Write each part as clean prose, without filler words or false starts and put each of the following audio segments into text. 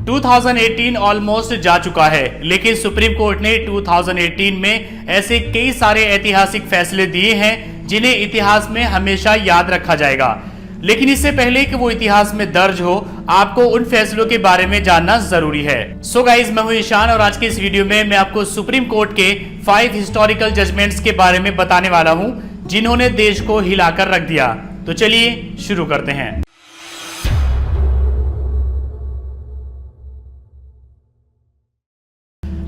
2018 almost जा चुका है, लेकिन सुप्रीम कोर्ट ने 2018 में ऐसे कई सारे ऐतिहासिक फैसले दिए हैं जिन्हें इतिहास में हमेशा याद रखा जाएगा। लेकिन इससे पहले कि वो इतिहास में दर्ज हो, आपको उन फैसलों के बारे में जानना जरूरी है। सो गाइज, मैं हूं ईशान और आज के इस वीडियो में मैं आपको सुप्रीम कोर्ट के 5 हिस्टोरिकल जजमेंट्स के बारे में बताने वाला हूं जिन्होंने देश को हिलाकर रख दिया। तो चलिए शुरू करते हैं।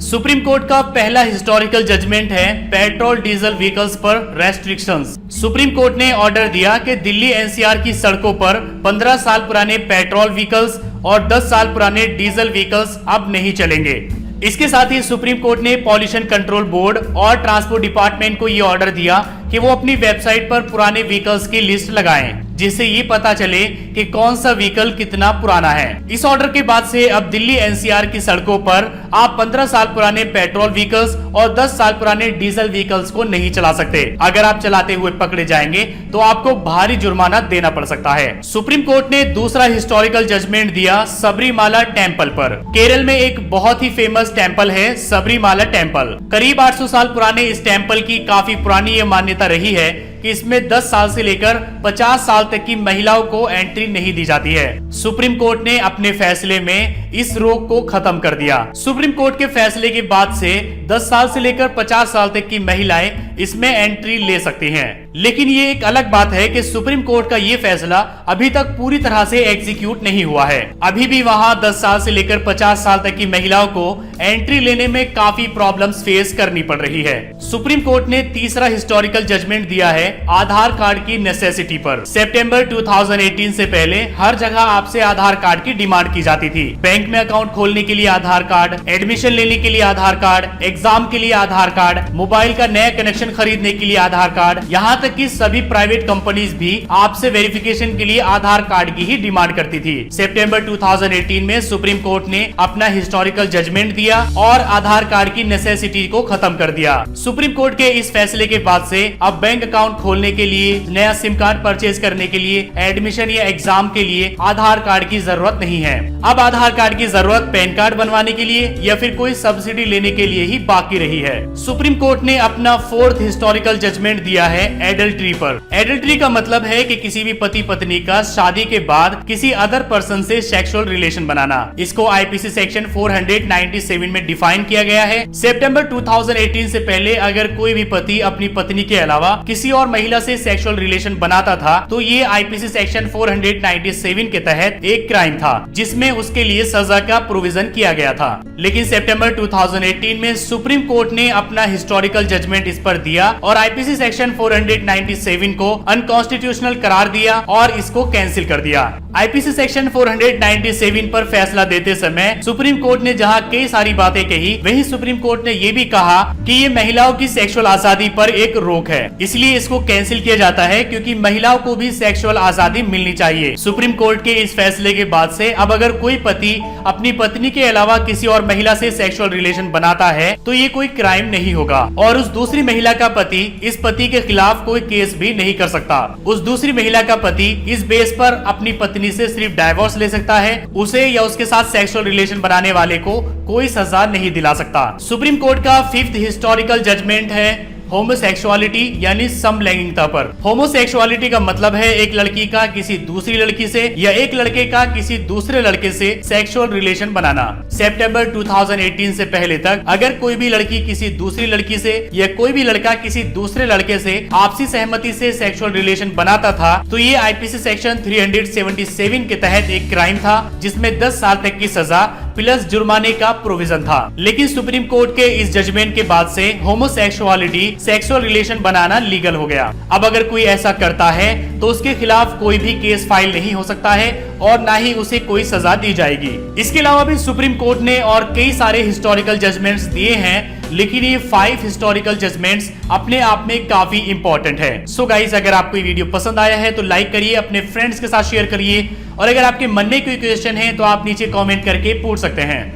सुप्रीम कोर्ट का पहला हिस्टोरिकल जजमेंट है पेट्रोल डीजल व्हीकल्स पर रेस्ट्रिक्शंस। सुप्रीम कोर्ट ने ऑर्डर दिया कि दिल्ली एनसीआर की सड़कों पर 15 साल पुराने पेट्रोल व्हीकल्स और 10 साल पुराने डीजल व्हीकल्स अब नहीं चलेंगे। इसके साथ ही सुप्रीम कोर्ट ने पॉल्यूशन कंट्रोल बोर्ड और ट्रांसपोर्ट डिपार्टमेंट को यह ऑर्डर दिया कि वो अपनी वेबसाइट पर पुराने व्हीकल्स की लिस्ट लगाएं, जिससे ये पता चले कि कौन सा व्हीकल कितना पुराना है। इस ऑर्डर के बाद से अब दिल्ली एनसीआर की सड़कों पर आप 15 साल पुराने पेट्रोल व्हीकल्स और 10 साल पुराने डीजल व्हीकल्स को नहीं चला सकते। अगर आप चलाते हुए पकड़े जाएंगे तो आपको भारी जुर्माना देना पड़ सकता है। सुप्रीम कोर्ट ने दूसरा हिस्टोरिकल जजमेंट दिया सबरीमाला टेम्पल पर। केरल में एक बहुत ही फेमस टेम्पल है सबरीमाला टेम्पल। करीब 800 साल पुराने इस टेम्पल की काफी पुरानी ये मान्यता रही है कि इसमें 10 साल से लेकर 50 साल तक की महिलाओं को एंट्री नहीं दी जाती है। सुप्रीम कोर्ट ने अपने फैसले में इस रोक को खत्म कर दिया। सुप्रीम कोर्ट के फैसले के बाद से 10 साल से लेकर 50 साल तक की महिलाएं इसमें एंट्री ले सकती हैं। लेकिन ये एक अलग बात है कि सुप्रीम कोर्ट का ये फैसला अभी तक पूरी तरह से एग्जीक्यूट नहीं हुआ है। अभी भी वहां 10 साल से लेकर 50 साल तक की महिलाओं को एंट्री लेने में काफी प्रॉब्लम्स फेस करनी पड़ रही है। सुप्रीम कोर्ट ने तीसरा हिस्टोरिकल जजमेंट दिया है आधार कार्ड की नेसेसिटी पर। सितंबर 2018 से पहले हर जगह आपसे आधार कार्ड की डिमांड की जाती थी। बैंक में अकाउंट खोलने के लिए आधार कार्ड, एडमिशन लेने के लिए आधार कार्ड, एग्जाम के लिए आधार कार्ड, मोबाइल का नया कनेक्शन खरीदने के लिए आधार कार्ड, यहाँ तक कि सभी प्राइवेट कंपनीज भी आपसे वेरिफिकेशन के लिए आधार कार्ड की ही डिमांड करती थी। सितंबर 2018 में सुप्रीम कोर्ट ने अपना हिस्टोरिकल जजमेंट दिया और आधार कार्ड की नेसेसिटी को खत्म कर दिया। सुप्रीम कोर्ट के इस फैसले के बाद से अब बैंक अकाउंट खोलने के लिए, नया सिम कार्ड परचेज करने के लिए, एडमिशन या एग्जाम के लिए आधार कार्ड की जरूरत नहीं है। अब आधार कार्ड की जरूरत पैन कार्ड बनवाने के लिए या फिर कोई सब्सिडी लेने के लिए ही बाकी रही है। सुप्रीम कोर्ट ने अपना 4th हिस्टोरिकल जजमेंट दिया है एडल्ट्री पर। एडल्ट्री का मतलब है कि किसी भी पति पत्नी का शादी के बाद किसी अदर पर्सन से सेक्सुअल रिलेशन बनाना। इसको आईपीसी सेक्शन 497 में डिफाइन किया गया है। सितंबर 2018 से पहले अगर कोई भी पति अपनी पत्नी के अलावा किसी और महिला से सेक्सुअल रिलेशन बनाता था तो ये आईपीसी सेक्शन 497 के तहत एक क्राइम था, जिसमें उसके लिए सजा का प्रोविजन किया गया था। लेकिन सितंबर 2018 में सुप्रीम कोर्ट ने अपना हिस्टोरिकल जजमेंट इस पर दिया और आईपीसी सेक्शन 497 को अनकॉन्स्टिट्यूशनल करार दिया और इसको कैंसिल कर दिया। आईपीसी सेक्शन 497 पर फैसला देते समय सुप्रीम कोर्ट ने जहां कई सारी बातें कही, वहीं सुप्रीम कोर्ट ने ये भी कहा कि ये महिलाओं की सेक्सुअल आजादी पर एक रोक है, इसलिए इसको कैंसिल किया जाता है क्योंकि महिलाओं को भी सेक्सुअल आजादी मिलनी चाहिए। सुप्रीम कोर्ट के इस फैसले के बाद से अब अगर कोई पति अपनी पत्नी के अलावा किसी और महिला से सेक्सुअल रिलेशन बनाता है तो ये कोई क्राइम नहीं होगा और उस दूसरी महिला का पति इस पति के खिलाफ कोई केस भी नहीं कर सकता। उस दूसरी महिला का पति इस बेस पर अपनी पत्नी से सिर्फ डाइवोर्स ले सकता है। उसे या उसके साथ सेक्सुअल रिलेशन बनाने वाले को कोई सजा नहीं दिला सकता। सुप्रीम कोर्ट का 5th हिस्टोरिकल जजमेंट है होमोसेक्सुअलिटी यानी समलैंगिकता पर। होमोसेक्सुअलिटी का मतलब है एक लड़की का किसी दूसरी लड़की से या एक लड़के का किसी दूसरे लड़के से सेक्सुअल रिलेशन बनाना। सितंबर 2018 से पहले तक अगर कोई भी लड़की किसी दूसरी लड़की से या कोई भी लड़का किसी दूसरे लड़के से आपसी सहमति से सेक्सुअल रिलेशन बनाता था तो ये आईपीसी सेक्शन 377 के तहत एक क्राइम था, जिसमें 10 साल तक की सजा प्लस जुर्माने का प्रोविजन था। लेकिन सुप्रीम कोर्ट के इस जजमेंट के बाद से होमोसेक्सुअलिटी सेक्सुअल रिलेशन बनाना लीगल हो गया। अब अगर कोई ऐसा करता है तो उसके खिलाफ कोई भी केस फाइल नहीं हो सकता है और ना ही उसे कोई सजा दी जाएगी। इसके अलावा भी सुप्रीम कोर्ट ने और कई सारे हिस्टोरिकल जजमेंट्स दिए हैं, लेकिन ये 5 हिस्टोरिकल जजमेंट्स अपने आप में काफी इंपॉर्टेंट है। सो गाइस, अगर आपको ये वीडियो पसंद आया है तो लाइक करिए, अपने फ्रेंड्स के साथ शेयर करिए और अगर आपके मन में कोई क्वेश्चन है तो आप नीचे कमेंट करके पूछ सकते हैं।